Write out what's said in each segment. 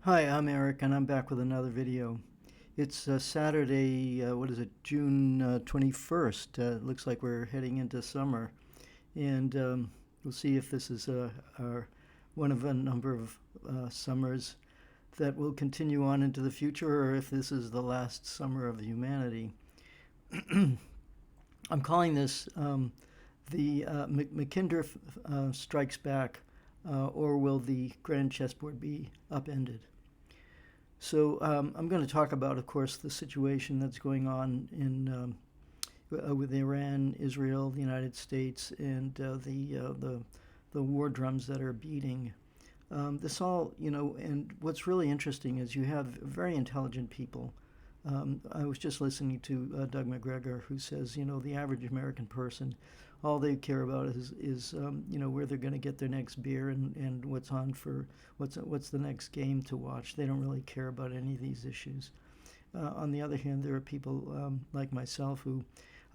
Hi, I'm Eric, and I'm back with another video. It's Saturday, what is it, June 21st. Looks like we're heading into summer, and we'll see if this is one of a number of summers that will continue on into the future, or if this is the last summer of humanity. I'm calling this the MacKinder Strikes Back, or will the grand chessboard be upended? So I'm going to talk about, of course, the situation that's going on in with Iran, Israel, the United States, and the war drums that are beating. This all, and what's really interesting is you have very intelligent people. I was just listening to Doug McGregor, who says, the average American person, all they care about is where they're going to get their next beer and what's on for what's the next game to watch. They don't really care about any of these issues. On the other hand, there are people like myself who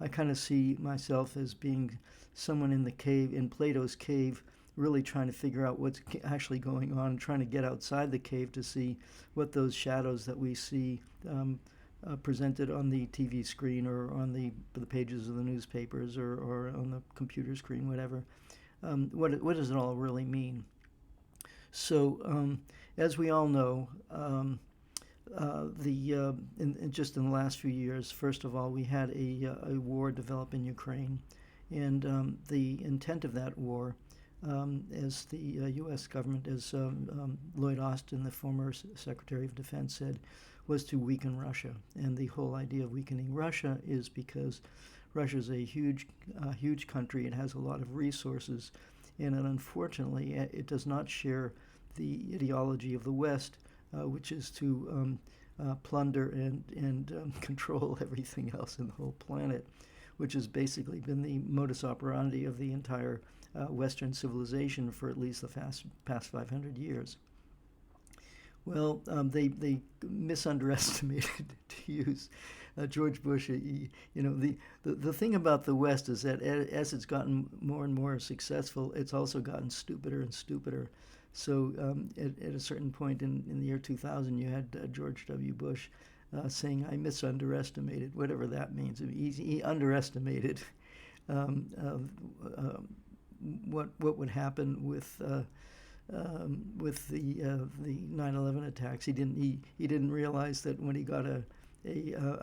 I kind of see myself as being someone in the cave, in Plato's cave, really trying to figure out what's actually going on and trying to get outside the cave to see what those shadows that we see presented on the TV screen or on the pages of the newspapers or on the computer screen, whatever. What does it all really mean? So, as we all know, just in the last few years, first of all, we had a war develop in Ukraine, and the intent of that war, as the U.S. government, as Lloyd Austin, the former Secretary of Defense, said, was to weaken Russia. And the whole idea of weakening Russia is because Russia is a huge country. It has a lot of resources, and unfortunately, it does not share the ideology of the West, which is to plunder and control everything else in the whole planet, which has basically been the modus operandi of the entire Western civilization for at least the past 500 years. Well, they misunderestimated, to use George Bush. The thing about the West is that as it's gotten more and more successful, it's also gotten stupider and stupider. So at a certain point in the year 2000, you had George W. Bush saying, "I misunderestimated," whatever that means. He underestimated what would happen with the 9/11 attacks. He didn't realize that when he got a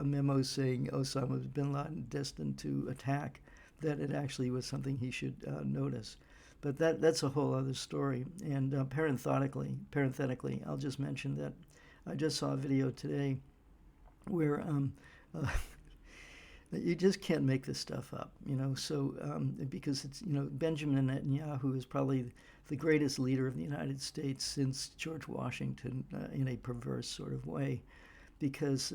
memo saying Osama bin Laden destined to attack, that it actually was something he should notice. But that's a whole other story. And parenthetically, I'll just mention that I just saw a video today where you just can't make this stuff up, So because it's Benjamin Netanyahu is probably the greatest leader of the United States since George Washington, in a perverse sort of way, because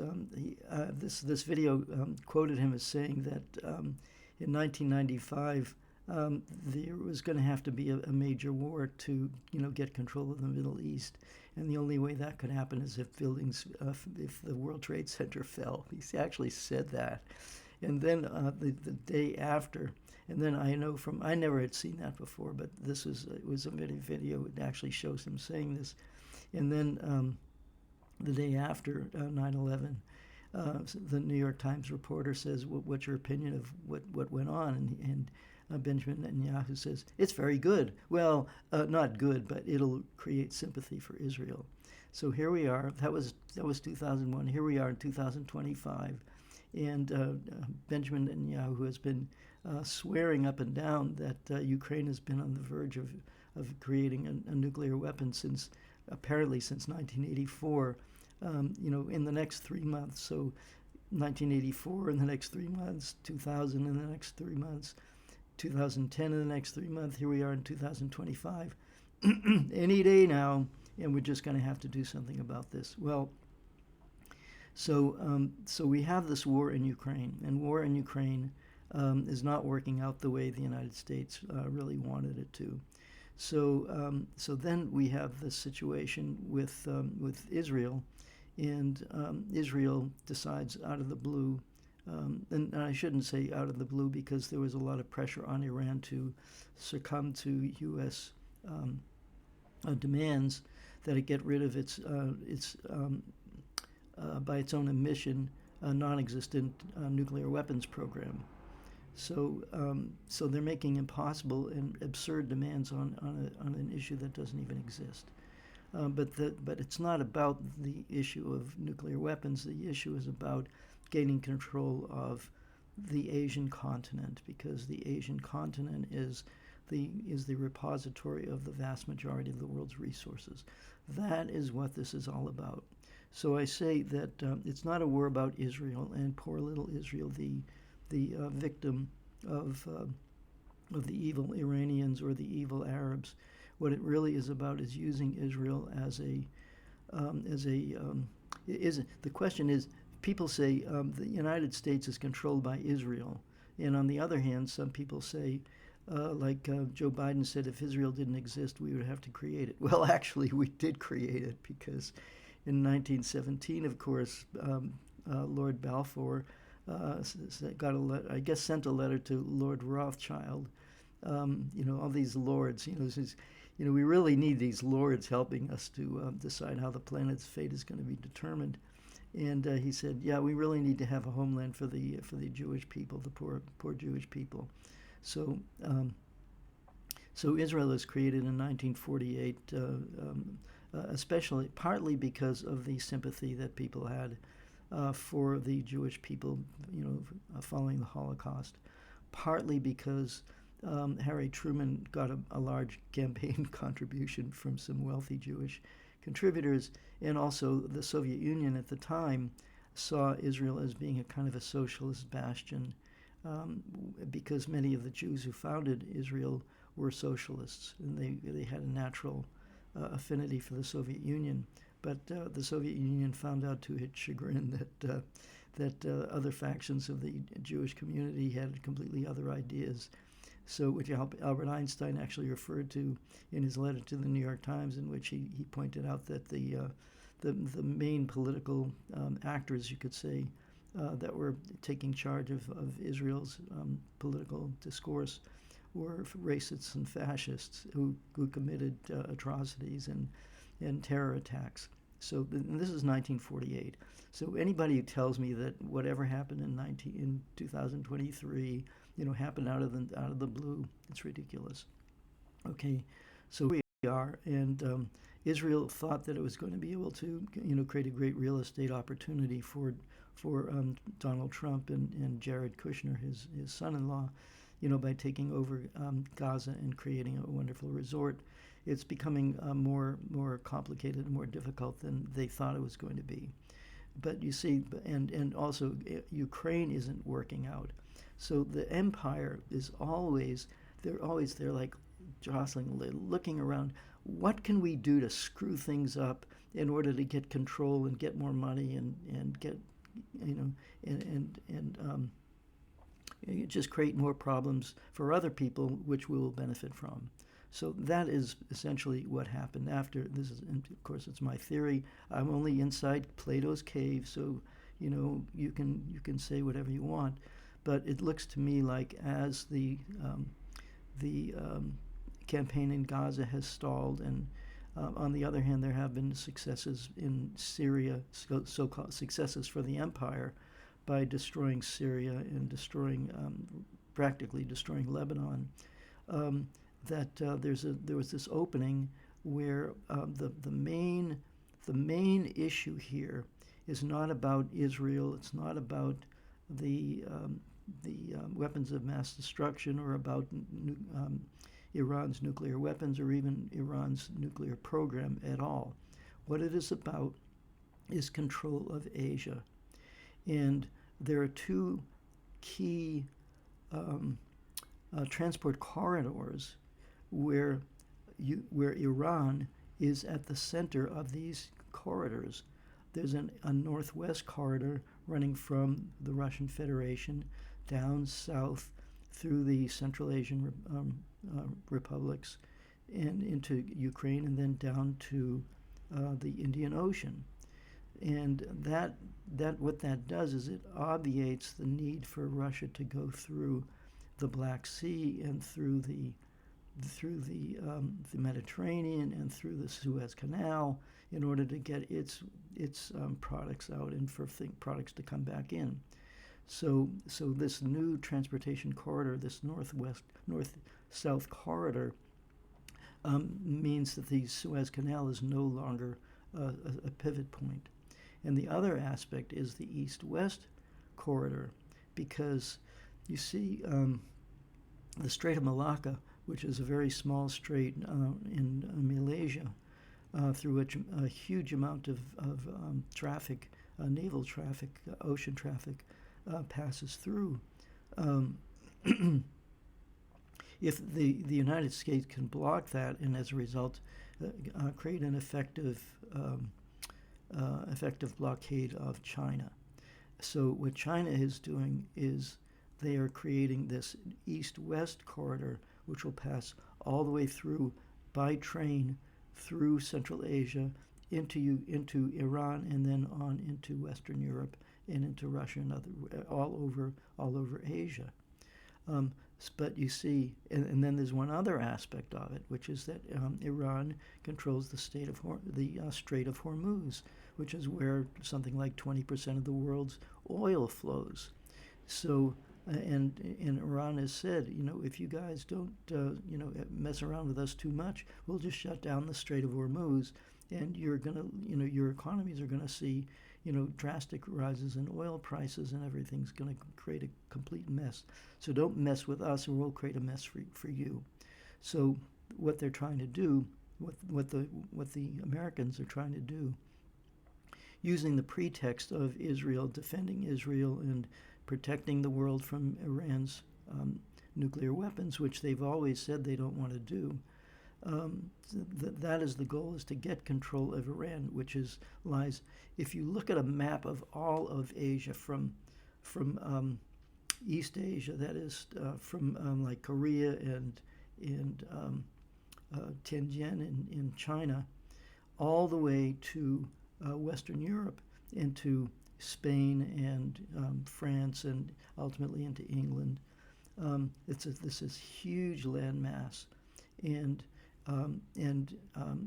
this video quoted him as saying that in 1995 there was going to have to be a major war to get control of the Middle East, and the only way that could happen is if if the World Trade Center fell. He actually said that. And then the day after, and then I never had seen that before, but it was a video. It actually shows him saying this. And then the day after 9/11, the New York Times reporter says, "What's your opinion of what went on?" And Benjamin Netanyahu says, "It's very good." Well, not good, but it'll create sympathy for Israel. So here we are. That was 2001. Here we are in 2025. And Benjamin Netanyahu has been swearing up and down that Ukraine has been on the verge of creating a nuclear weapon apparently since 1984. In the next 3 months. So 1984 in the next 3 months, 2000 in the next 3 months, 2010 in the next 3 months. Here we are in 2025. Any day now, and we're just going to have to do something about this. Well, so we have this war in Ukraine, and war in Ukraine is not working out the way the United States really wanted it to. So then we have this situation with Israel, and Israel decides out of the blue, and I shouldn't say out of the blue because there was a lot of pressure on Iran to succumb to U.S. Demands, that it get rid of its by its own admission, non-existent nuclear weapons program. So, so they're making impossible and absurd demands on an issue that doesn't even exist. But it's not about the issue of nuclear weapons. The issue is about gaining control of the Asian continent, because the Asian continent is the repository of the vast majority of the world's resources. That is what this is all about. So I say that it's not a war about Israel and poor little Israel, the victim of the evil Iranians or the evil Arabs. What it really is about is using Israel the question is, people say the United States is controlled by Israel, and on the other hand, some people say, like Joe Biden said, if Israel didn't exist, we would have to create it. Well, actually, we did create it, because in 1917, of course, Lord Balfour sent a letter to Lord Rothschild. All these lords, we really need these lords helping us to decide how the planet's fate is going to be determined. And he said, yeah, we really need to have a homeland for the Jewish people, the poor Jewish people. So Israel was created in 1948, especially partly because of the sympathy that people had for the Jewish people, following the Holocaust, partly because Harry Truman got a large campaign contribution from some wealthy Jewish contributors, and also the Soviet Union at the time saw Israel as being a kind of a socialist bastion, because many of the Jews who founded Israel were socialists, and they had a natural affinity for the Soviet Union. But the Soviet Union found out to its chagrin that other factions of the Jewish community had completely other ideas. So, which Albert Einstein actually referred to in his letter to the New York Times, in which he pointed out that the main political actors, you could say, that were taking charge of Israel's political discourse were racists and fascists who committed atrocities and terror attacks. So this is 1948. So anybody who tells me that whatever happened in 2023, happened out of the blue, it's ridiculous. Okay, so we are, and Israel thought that it was going to be able to, create a great real estate opportunity for Donald Trump and Jared Kushner, his son-in-law, by taking over Gaza and creating a wonderful resort. It's becoming more complicated and more difficult than they thought it was going to be. But you see, and also Ukraine isn't working out. So the empire is always there, like jostling, looking around. What can we do to screw things up in order to get control and get more money and get, just create more problems for other people, which we will benefit from. So that is essentially what happened after this. And of course, it's my theory. I'm only inside Plato's cave, so you can say whatever you want. But it looks to me like as the campaign in Gaza has stalled, and on the other hand, there have been successes in Syria, so-called successes for the empire, by destroying Syria and practically destroying Lebanon. There was this opening where the main issue here is not about Israel. It's not about the weapons of mass destruction, or about Iran's nuclear weapons, or even Iran's nuclear program at all. What it is about is control of Asia. And there are two key transport corridors where Iran is at the center of these corridors. There's a northwest corridor running from the Russian Federation down south through the Central Asian republics and into Ukraine, and then down to the Indian Ocean. And that what that does is it obviates the need for Russia to go through the Black Sea and through the Mediterranean and through the Suez Canal in order to get its products out and for products to come back in. So this new transportation corridor, this north-south corridor, means that the Suez Canal is no longer a pivot point. And the other aspect is the east-west corridor, because you see the Strait of Malacca, which is a very small strait in Malaysia, through which a huge amount of traffic, naval traffic, ocean traffic, passes through. If the United States can block that and as a result create an effective blockade of China. So what China is doing is they are creating this east-west corridor, which will pass all the way through by train through Central Asia into Iran and then on into Western Europe and into Russia and all over Asia. But you see, and then there's one other aspect of it, which is that Iran controls the Strait of Hormuz, which is where something like 20% of the world's oil flows. So, and Iran has said, if you guys don't, mess around with us too much, we'll just shut down the Strait of Hormuz, and you're gonna, your economies are gonna see, drastic rises in oil prices, and everything's going to create a complete mess. So don't mess with us, or we'll create a mess for you. So what they're trying to do, what the Americans are trying to do, using the pretext of Israel, defending Israel and protecting the world from Iran's nuclear weapons, which they've always said they don't want to do. That is the goal, is to get control of Iran, which lies. If you look at a map of all of Asia, from East Asia, that is from like Korea and Tianjin in China, all the way to Western Europe, into Spain and France, and ultimately into England. This is huge landmass, and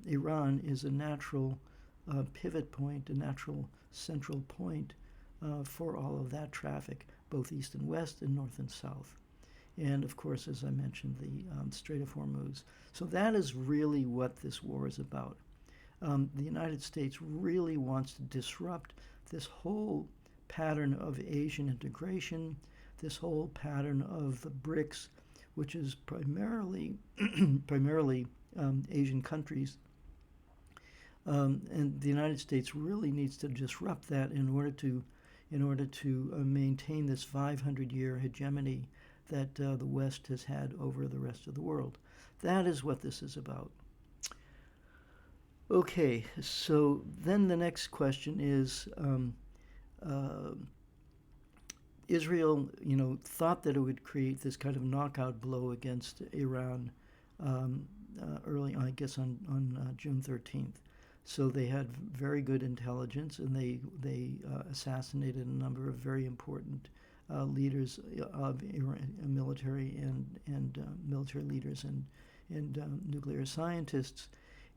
Iran is a natural pivot point, a natural central point for all of that traffic, both east and west and north and south. And of course, as I mentioned, the Strait of Hormuz. So that is really what this war is about. The United States really wants to disrupt this whole pattern of Asian integration, this whole pattern of the BRICS, which is primarily Asian countries. And the United States really needs to disrupt that in order to maintain this 500-year hegemony that the West has had over the rest of the world. That is what this is about. Okay, so then the next question is, Israel, thought that it would create this kind of knockout blow against Iran early, I guess, on June 13th. So they had very good intelligence, and they assassinated a number of very important leaders of Iran, military and military leaders and nuclear scientists,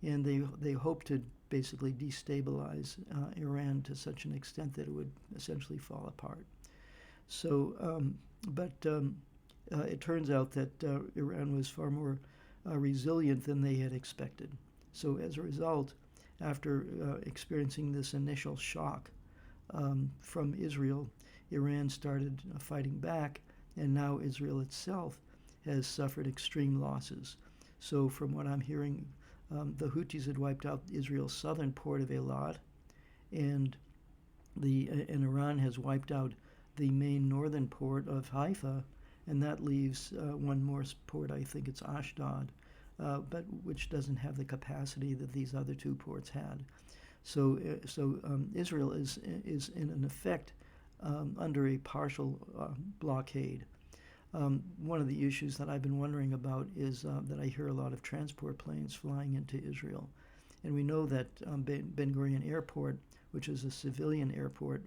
and they hoped to basically destabilize Iran to such an extent that it would essentially fall apart. So, but it turns out that Iran was far more resilient than they had expected. So as a result, after experiencing this initial shock from Israel, Iran started fighting back, and now Israel itself has suffered extreme losses. So from what I'm hearing, the Houthis had wiped out Israel's southern port of Eilat, and Iran has wiped out the main northern port of Haifa, and that leaves one more port, I think it's Ashdod, but which doesn't have the capacity that these other two ports had. So Israel is in effect under a partial blockade. One of the issues that I've been wondering about is that I hear a lot of transport planes flying into Israel. And we know that Ben Gurion Airport, which is a civilian airport,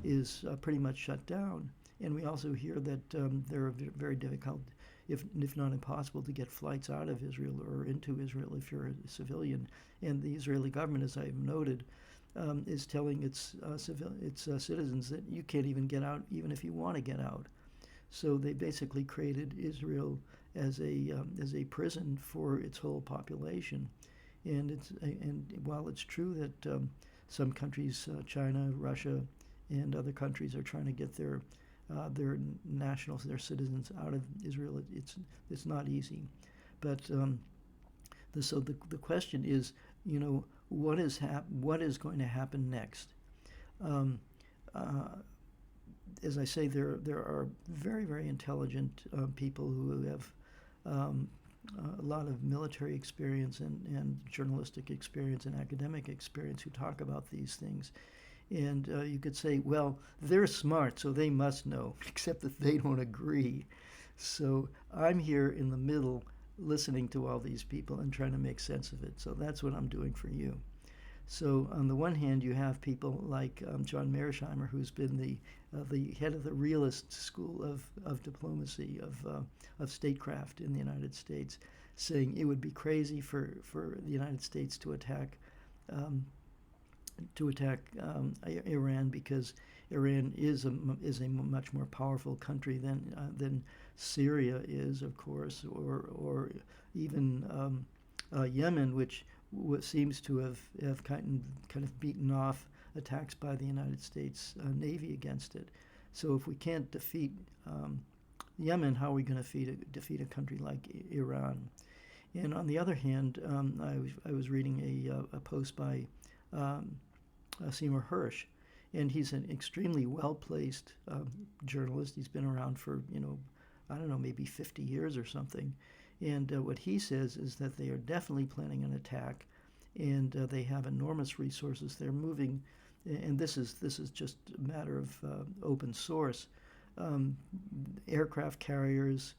is pretty much shut down. And we also hear that there are very difficult if not impossible, to get flights out of Israel or into Israel if you're a civilian. And the Israeli government, as I've noted, is telling its citizens that you can't even get out, even if you want to get out. So they basically created Israel as a prison for its whole population. And while it's true that some countries, China, Russia, and other countries, are trying to get their nationals, their citizens, out of Israel, it's not easy. But so the question is, what is going to happen next? As I say, there are very, very intelligent people who have a lot of military experience and journalistic experience and academic experience who talk about these things. And you could say, well, they're smart, so they must know, except that they don't agree. So I'm here in the middle listening to all these people and trying to make sense of it. So that's what I'm doing for you. So on the one hand, you have people like John Mersheimer, who's been the head of the realist school of diplomacy, of statecraft in the United States, saying it would be crazy for the United States to attack Iran, because Iran is a much more powerful country than Syria is, of course, or even Yemen, which seems to have kind of beaten off attacks by the United States Navy against it. So if we can't defeat Yemen, how are we going to defeat a country like Iran? And on the other hand, I was reading a post by Seymour Hersh, and he's an extremely well-placed journalist. He's been around for, I don't know, maybe 50 years or something. And what he says is that they are definitely planning an attack, and they have enormous resources. They're moving, and this is just a matter of open source, aircraft carriers,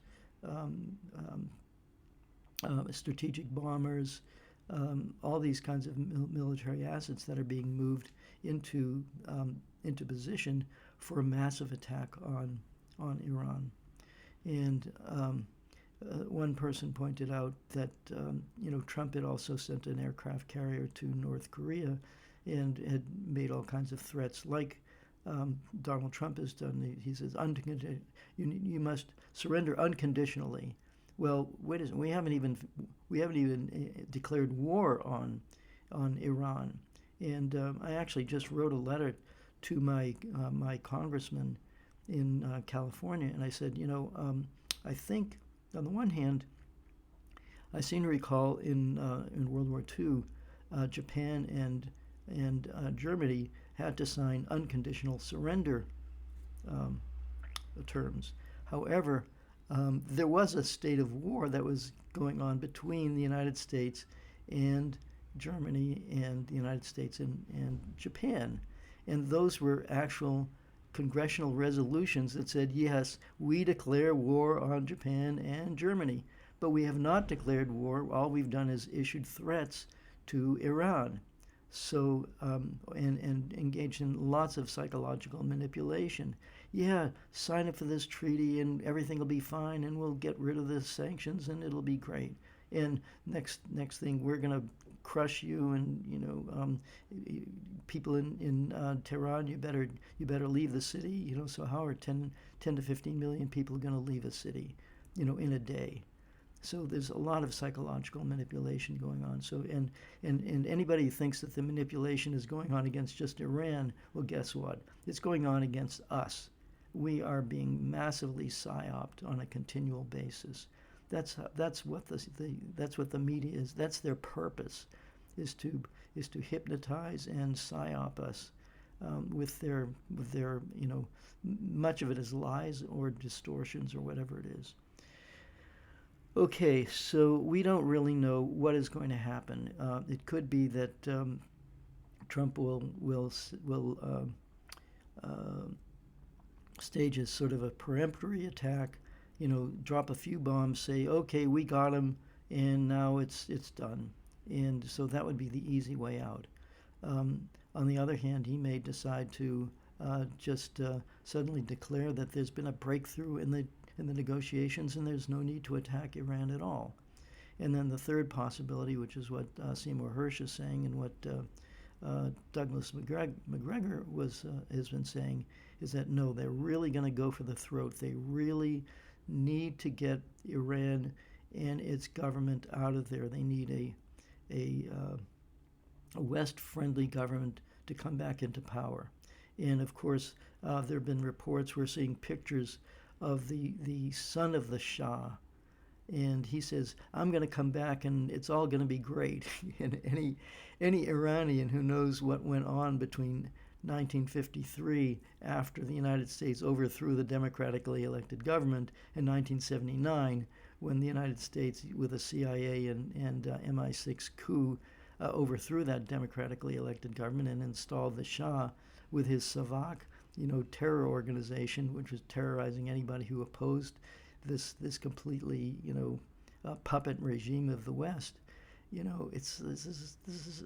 strategic bombers, all these kinds of military assets that are being moved into position for a massive attack on Iran. And one person pointed out that Trump had also sent an aircraft carrier to North Korea and had made all kinds of threats, like Donald Trump has done. He says, you must surrender unconditionally. Well, wait a second. We haven't even declared war on Iran. And I actually just wrote a letter to my congressman in California, and I said, I think, on the one hand, I seem to recall in World War II, Japan and Germany had to sign unconditional surrender terms. However, there was a state of war that was going on between the United States and Germany and the United States and Japan. And those were actual congressional resolutions that said, yes, we declare war on Japan and Germany, but we have not declared war. All we've done is issued threats to Iran. So, and engaged in lots of psychological manipulation. Yeah, sign up for this treaty and everything will be fine, and we'll get rid of the sanctions and it'll be great. And next thing, we're going to crush you, and people in Tehran, you better leave the city. So how are 10 to 15 million people going to leave a city, in a day? So there's a lot of psychological manipulation going on. So and anybody who thinks that the manipulation is going on against just Iran, well, guess what? It's going on against us. We are being massively psyoped on a continual basis. That's what the media is. That's their purpose, is to hypnotize and psyop us with their much of it is lies or distortions or whatever it is. Okay, so we don't really know what is going to happen. It could be that Trump will stage a sort of a peremptory attack, drop a few bombs, say, okay, we got him, and now it's done. And so that would be the easy way out. On the other hand, he may decide to just suddenly declare that there's been a breakthrough in the in the negotiations, and there's no need to attack Iran at all. And then the third possibility, which is what Seymour Hersh is saying and what Douglas MacGregor has been saying, is that no, they're really going to go for the throat. They really need to get Iran and its government out of there. They need a West-friendly government to come back into power. And of course, there have been reports, we're seeing pictures of the son of the Shah, and he says, I'm going to come back and it's all going to be great. And any Iranian who knows what went on between 1953, after the United States overthrew the democratically elected government, in 1979, when the United States, with a CIA and MI6 coup, overthrew that democratically elected government and installed the Shah with his Savak, terror organization, which was terrorizing anybody who opposed this completely, puppet regime of the West. This is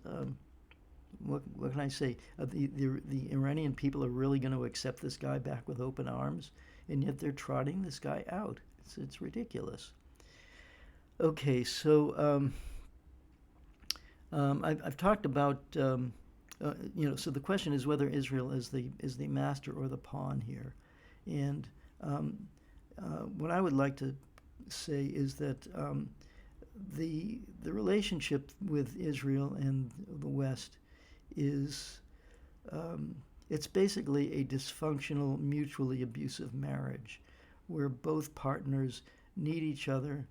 what can I say? The Iranian people are really going to accept this guy back with open arms, and yet they're trotting this guy out. It's ridiculous. Okay, so I've talked about so the question is whether Israel is the master or the pawn here, and what I would like to say is that the relationship with Israel and the West is it's basically a dysfunctional, mutually abusive marriage, where both partners need each other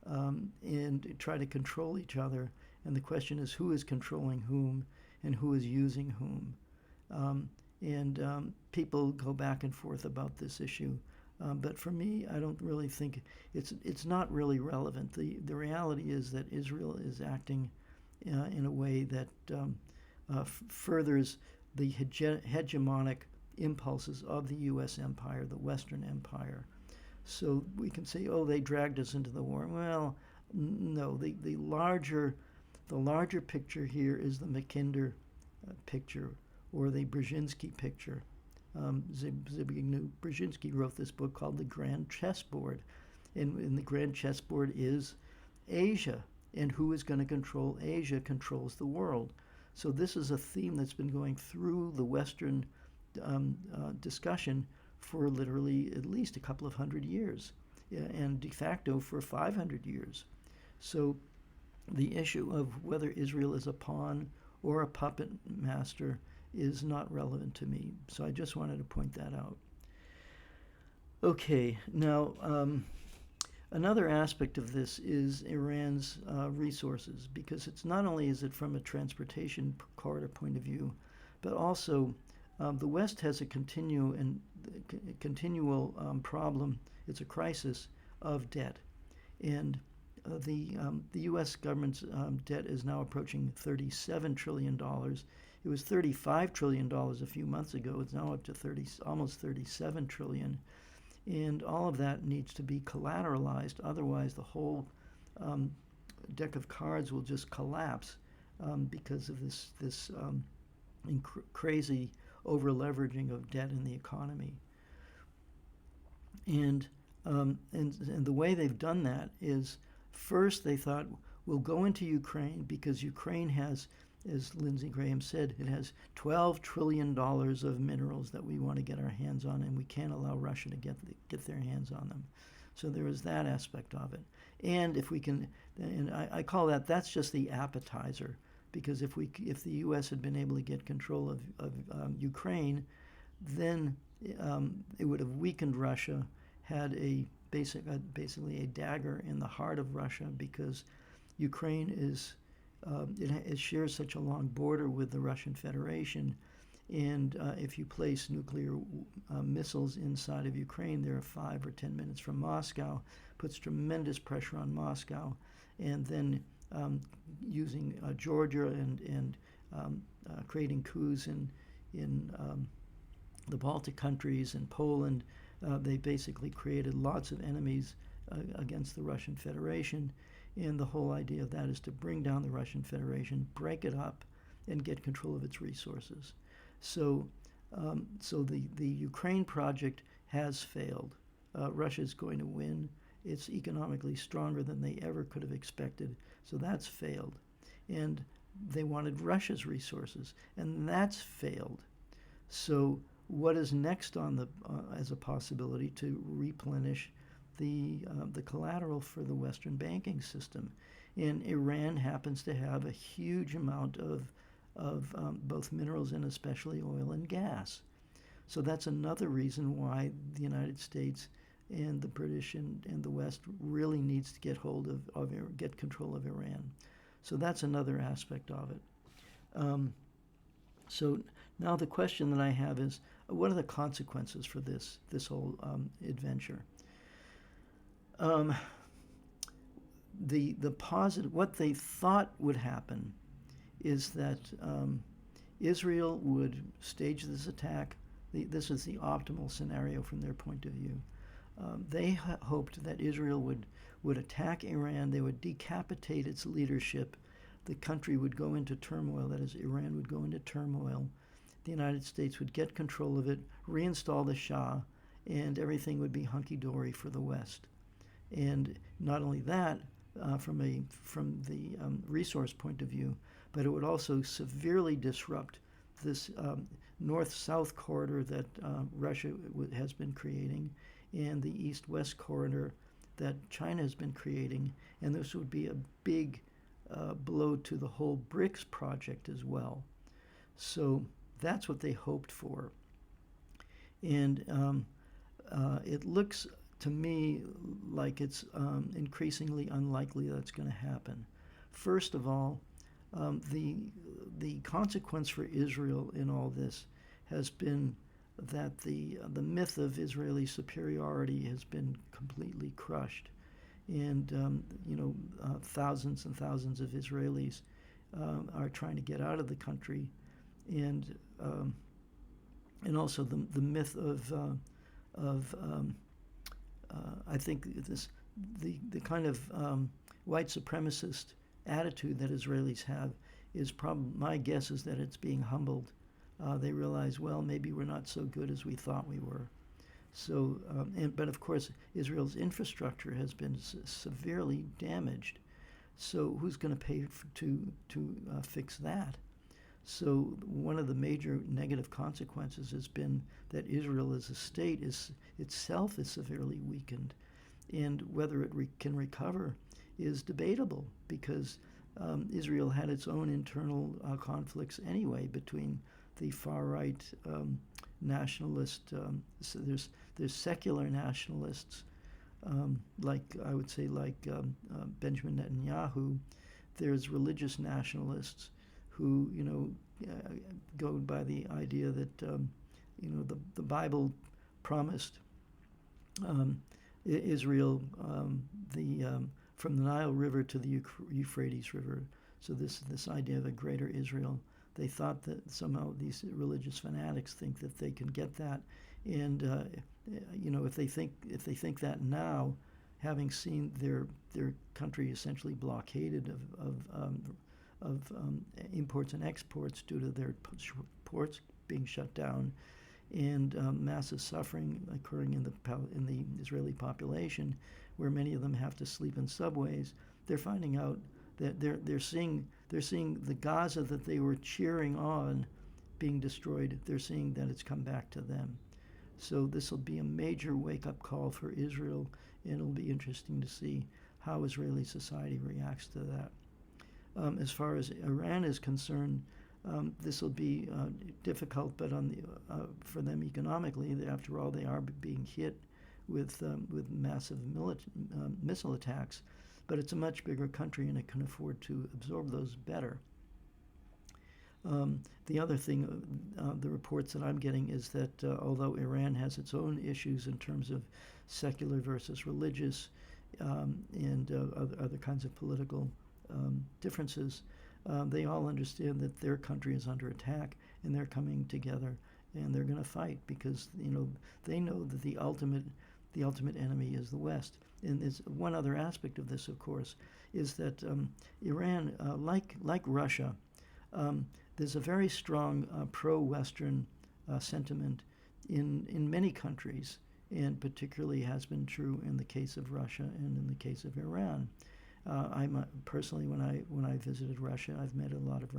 and try to control each other. And the question is, who is controlling whom and who is using whom? People go back and forth about this issue. But for me, I don't really think it's not really relevant. The reality is that Israel is acting in a way that furthers the hegemonic impulses of the U.S. empire, the Western empire. So we can say, oh, they dragged us into the war. Well, no. The larger picture here is the MacKinder picture, or the Brzezinski picture. Zbigniew Brzezinski wrote this book called The Grand Chessboard, and the Grand Chessboard is Asia, and who is going to control Asia controls the world. So this is a theme that's been going through the Western discussion for literally at least a couple of hundred years, and de facto for 500 years. So the issue of whether Israel is a pawn or a puppet master is not relevant to me. So I just wanted to point that out. Okay, now another aspect of this is Iran's resources, because it's not only is it from a transportation corridor point of view, but also the West has a continual problem. It's a crisis of debt, and the U.S. government's debt is now approaching $37 trillion. It was $35 trillion a few months ago. It's now up to almost $37 trillion. And all of that needs to be collateralized. Otherwise, the whole deck of cards will just collapse because of this crazy over-leveraging of debt in the economy. And the way they've done that is, first they thought, we'll go into Ukraine because Ukraine has, as Lindsey Graham said, it has $12 trillion of minerals that we want to get our hands on, and we can't allow Russia to get their hands on them. So there is that aspect of it. And if we can, and I call that's just the appetizer, because if the U.S. had been able to get control of Ukraine, then it would have weakened Russia, had basically a dagger in the heart of Russia, because Ukraine is it shares such a long border with the Russian Federation, and if you place nuclear missiles inside of Ukraine, they're 5 or 10 minutes from Moscow, puts tremendous pressure on Moscow, and then using Georgia and creating coups in the Baltic countries and Poland, they basically created lots of enemies against the Russian Federation. And the whole idea of that is to bring down the Russian Federation, break it up, and get control of its resources. So the Ukraine project has failed. Russia's going to win. It's economically stronger than they ever could have expected, so that's failed. And they wanted Russia's resources, and that's failed. So what is next on the as a possibility to replenish the collateral for the Western banking system? And Iran happens to have a huge amount of both minerals and especially oil and gas. So that's another reason why the United States and the British and the West really needs to get hold of get control of Iran. So that's another aspect of it. So now the question that I have is, what are the consequences for this whole adventure? The positive, what they thought would happen is that Israel would stage this attack. This is the optimal scenario from their point of view. They hoped that Israel would attack Iran. They would decapitate its leadership. The country would go into turmoil. That is, Iran would go into turmoil. The United States would get control of it, reinstall the Shah, and everything would be hunky-dory for the West. And not only that, from the resource point of view, but it would also severely disrupt this north-south corridor that Russia has been creating, and the east-west corridor that China has been creating, and this would be a big blow to the whole BRICS project as well. So that's what they hoped for. And it looks to me like it's increasingly unlikely that's going to happen. First of all, the consequence for Israel in all this has been that the myth of Israeli superiority has been completely crushed, and thousands and thousands of Israelis are trying to get out of the country, and also the myth of I think the kind of white supremacist attitude that Israelis have is my guess is that it's being humbled. They realize, well, maybe we're not so good as we thought we were. So, but of course, Israel's infrastructure has been severely damaged. So, who's going to pay to fix that? So, one of the major negative consequences has been that Israel as a state itself is severely weakened, and whether it can recover is debatable, because Israel had its own internal conflicts anyway between the far-right nationalist. So there's secular nationalists, like I would say, like Benjamin Netanyahu. There's religious nationalists who go by the idea that the Bible promised Israel from the Nile River to the Euphrates River. So this idea of a greater Israel. They thought that somehow these religious fanatics think that they can get that, and if they think that now, having seen their country essentially blockaded of imports and exports due to their ports being shut down, and massive suffering occurring in the Israeli population, where many of them have to sleep in subways, they're finding out that they're seeing the Gaza that they were cheering on being destroyed. They're seeing that it's come back to them. So this will be a major wake-up call for Israel, and it'll be interesting to see how Israeli society reacts to that. As far as Iran is concerned, this will be difficult, but for them economically, after all, they are being hit with massive missile attacks. But it's a much bigger country, and it can afford to absorb those better. The other thing, the reports that I'm getting is that although Iran has its own issues in terms of secular versus religious and other kinds of political differences, they all understand that their country is under attack, and they're coming together, and they're going to fight, because they know that the ultimate enemy is the West. And there's one other aspect of this, of course, is that Iran, like Russia, there's a very strong pro-Western sentiment in many countries, and particularly has been true in the case of Russia and in the case of Iran. Personally, when I visited Russia, I've met a lot of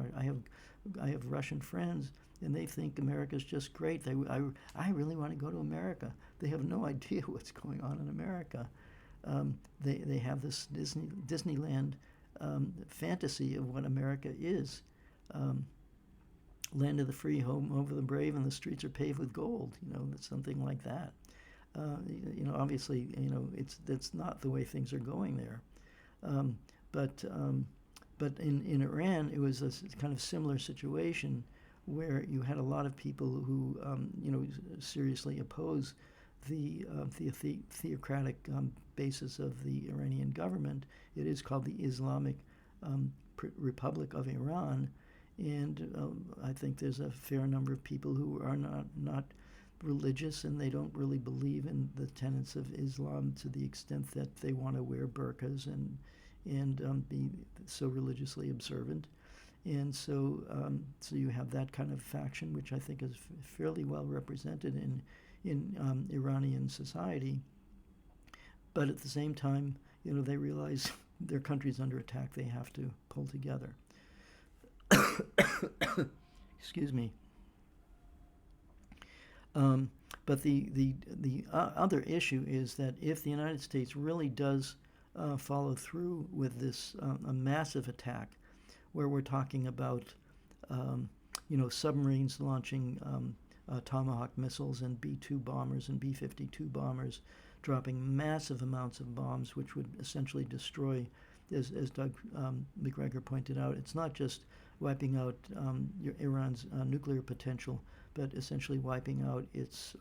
I have Russian friends, and they think America's just great. I really want to go to America. They have no idea what's going on in America. They have this Disneyland fantasy of what America is. Land of the free, home of the brave, and the streets are paved with gold. It's something like that. Obviously, that's not the way things are going there. But in Iran, it was a kind of similar situation where you had a lot of people who, seriously oppose the theocratic basis of the Iranian government. It is called the Islamic Republic of Iran, and I think there's a fair number of people who are not religious, and they don't really believe in the tenets of Islam to the extent that they want to wear burqas and be so religiously observant. And so you have that kind of faction, which I think is fairly well represented in Iranian society. But at the same time, they realize their country's under attack. They have to pull together. Excuse me. But the other issue is that if the United States really does follow through with this a massive attack, where we're talking about submarines launching Tomahawk missiles and B-2 bombers and B-52 bombers, dropping massive amounts of bombs, which would essentially destroy, as Doug McGregor pointed out, it's not just wiping out Iran's nuclear potential, but essentially wiping out its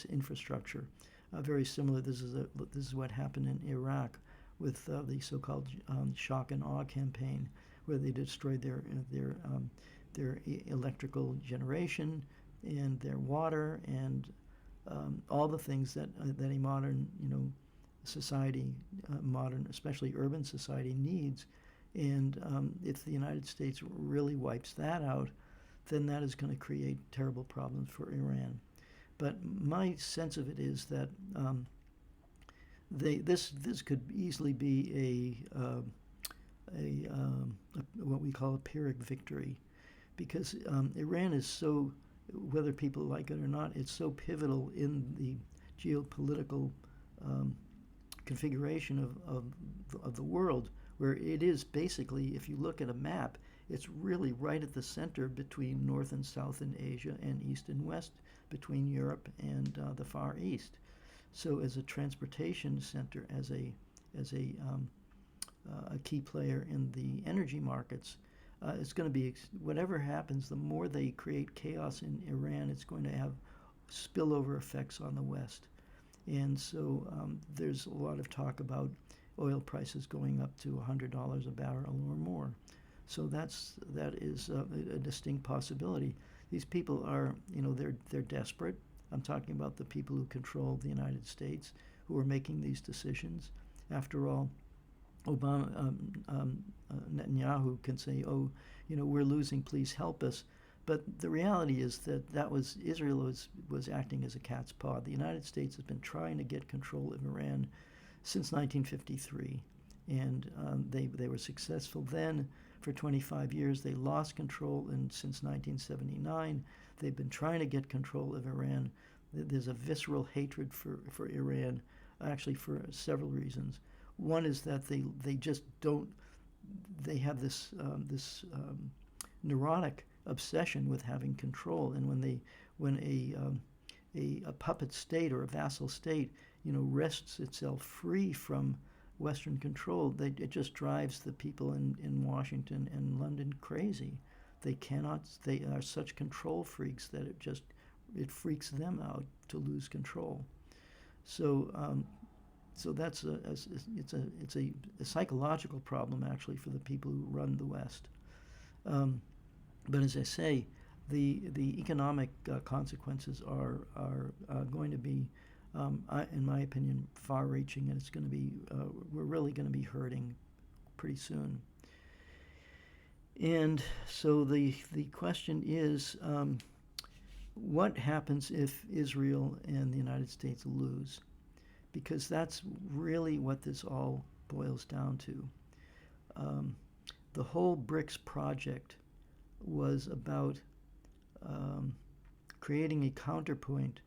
infrastructure. Very similar. This is what happened in Iraq with the so-called shock and awe campaign, where they destroyed their electrical generation and their water and all the things that a modern society, especially urban society, needs. And if the United States really wipes that out, then that is going to create terrible problems for Iran. But my sense of it is that this could easily be a what we call a Pyrrhic victory, because Iran is so, whether people like it or not, it's so pivotal in the geopolitical configuration of the world, where it is basically, if you look at a map, it's really right at the center between North and South in Asia and East and West, between Europe and the Far East. So as a transportation center, as a key player in the energy markets, it's going to be, whatever happens, the more they create chaos in Iran, it's going to have spillover effects on the West. And so there's a lot of talk about oil prices going up to $100 a barrel or more. So that is a distinct possibility. These people are, they're desperate. I'm talking about the people who control the United States, who are making these decisions. After all, Netanyahu can say, "Oh, we're losing. Please help us." But the reality is that Israel was acting as a cat's paw. The United States has been trying to get control of Iran since 1953, and they were successful then. For 25 years, they lost control, and since 1979, they've been trying to get control of Iran. There's a visceral hatred for Iran, actually for several reasons. One is that they just don't. They have this neurotic obsession with having control, and when a puppet state or a vassal state, wrests itself free from Western control, it just drives the people in Washington and London crazy. They are such control freaks that it freaks them out to lose control. So that's it's a psychological problem, actually, for the people who run the West. But as I say, the economic consequences are going to be, in my opinion, far-reaching, and it's going to be we're really going to be hurting pretty soon. And so the question is, what happens if Israel and the United States lose? Because that's really what this all boils down to. The whole BRICS project was about creating a counterpoint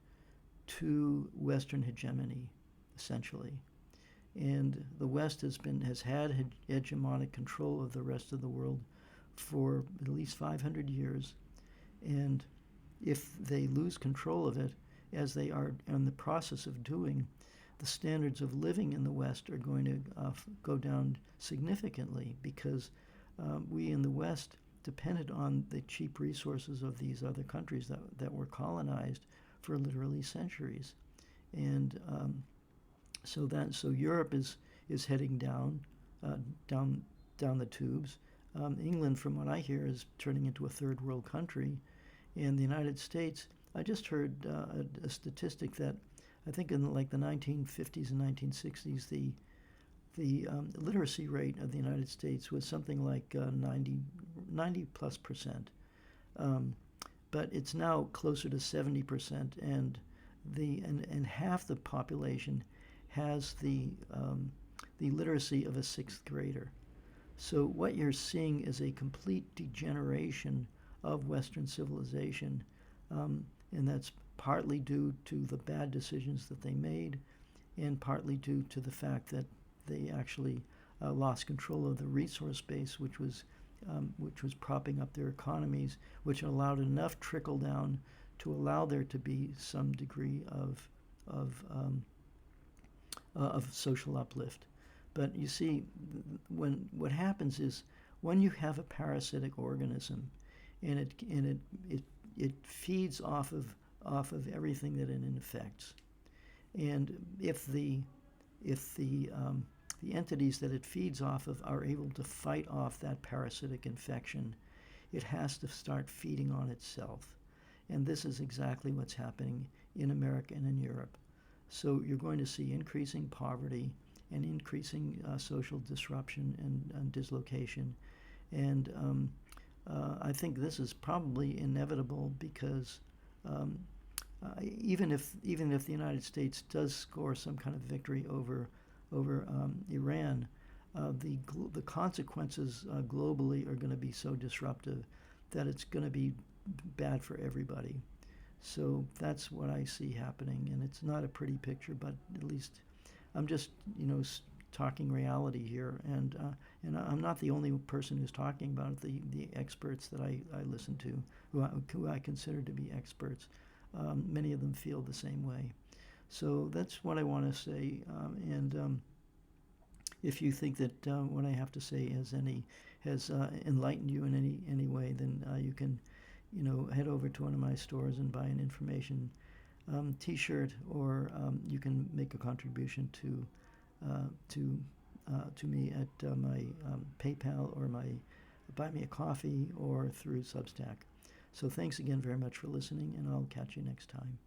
to Western hegemony, essentially. And the West has had hegemonic control of the rest of the world for at least 500 years. And if they lose control of it, as they are in the process of doing, the standards of living in the West are going to go down significantly, because we in the West depended on the cheap resources of these other countries that were colonized for literally centuries. And so Europe is heading down the tubes. England, from what I hear, is turning into a third world country. And the United States, I just heard a statistic that I think in like the 1950s and 1960s, the literacy rate of the United States was something like 90 plus percent. But it's now closer to 70%, and half the population has the literacy of a sixth grader. So what you're seeing is a complete degeneration of Western civilization, and that's partly due to the bad decisions that they made, and partly due to the fact that they actually lost control of the resource base, which was propping up their economies, which allowed enough trickle down to allow there to be some degree of social uplift. But you see, what happens is when you have a parasitic organism, and it feeds off of everything that it infects, and if the entities that it feeds off of are able to fight off that parasitic infection, it has to start feeding on itself. And this is exactly what's happening in America and in Europe. So you're going to see increasing poverty and increasing social disruption and dislocation. And I think this is probably inevitable, because even if the United States does score some kind of victory over Iran, the consequences globally are going to be so disruptive that it's going to be bad for everybody. So that's what I see happening, and it's not a pretty picture, but at least I'm just talking reality here, and I'm not the only person who's talking about it. The experts that I listen to, who I consider to be experts, many of them feel the same way. So that's what I want to say, and if you think that what I have to say has enlightened you in any way, then you can head over to one of my stores and buy an information T-shirt, or you can make a contribution to me at my PayPal, or my Buy Me a Coffee, or through Substack. So thanks again very much for listening, and I'll catch you next time.